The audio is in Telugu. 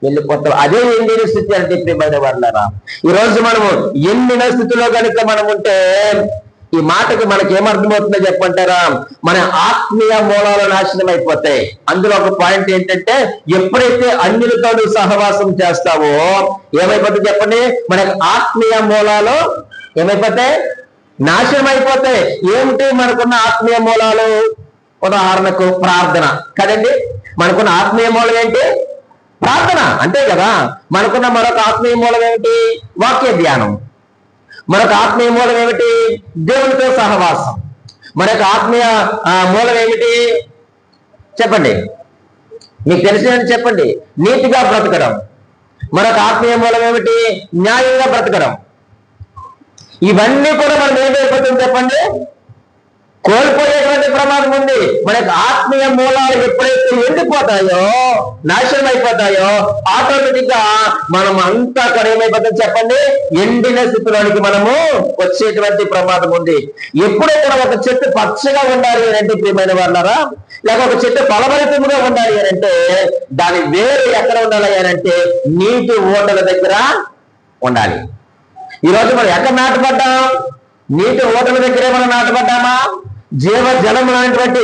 వెళ్ళిపోతాం. అదే ఎండిన స్థితి అంటే ప్రియమైన వాళ్ళారా, ఈ రోజు మనము ఎండిన స్థితిలో కనుక మనం ఉంటే ఈ మాటకి మనకి ఏమర్థమవుతుందో చెప్పంటారా, మన ఆత్మీయ మూలాలు నాశనం అయిపోతాయి. అందులో ఒక పాయింట్ ఏంటంటే, ఎప్పుడైతే అన్యులతో సహవాసం చేస్తావో ఏమైపోతుంది చెప్పండి, మన ఆత్మీయ మూలాలు ఏమైపోతాయి, నాశనం అయిపోతాయి. ఏమిటి మనకున్న ఆత్మీయ మూలాలు? ఉదాహరణకు ప్రార్థన కదండి. మనకున్న ఆత్మీయ మూలం ఏంటి? ప్రార్థన, అంతే కదా. మనకున్న మరొక ఆత్మీయ మూలం ఏమిటి? వాక్య ధ్యానం. మరొక ఆత్మీయ మూలం ఏమిటి? దేవునితో సహవాసం. మరొక ఆత్మీయ మూలం ఏమిటి చెప్పండి, మీకు తెలిసినది చెప్పండి. నీతిగా బ్రతకడం. మరొక ఆత్మీయ మూలం ఏమిటి? న్యాయంగా బ్రతకడం. ఇవన్నీ కూడా మనం ఏమైపోతుంది చెప్పండి, కోల్పోయేటువంటి ప్రమాదం ఉంది. మనకు ఆత్మీయ మూలాలు ఎప్పుడైతే ఎండిపోతాయో, నాశనం అయిపోతాయో, ఆటోమేటిక్ గా మనం అంతా అక్కడ ఏమైపోతుంది చెప్పండి, ఎండిన స్థితిలోనికి మనము వచ్చేటువంటి ప్రమాదం ఉంది. ఎప్పుడైతే ఒక చెట్టు పచ్చగా ఉండాలి అని అంటే ప్రియమైన వాళ్ళారా, లేక ఒక చెట్టు ఫలభరితంగా ఉండాలి అని అంటే దాని వేరు ఎక్కడ ఉండాలి అని అంటే నీటి ఓటల దగ్గర ఉండాలి. ఈరోజు మనం ఎక్కడ నాటపడ్డాం? నీటి ఓటల దగ్గరే మనం నాటపడ్డామా? జీవ జలం అనేటువంటి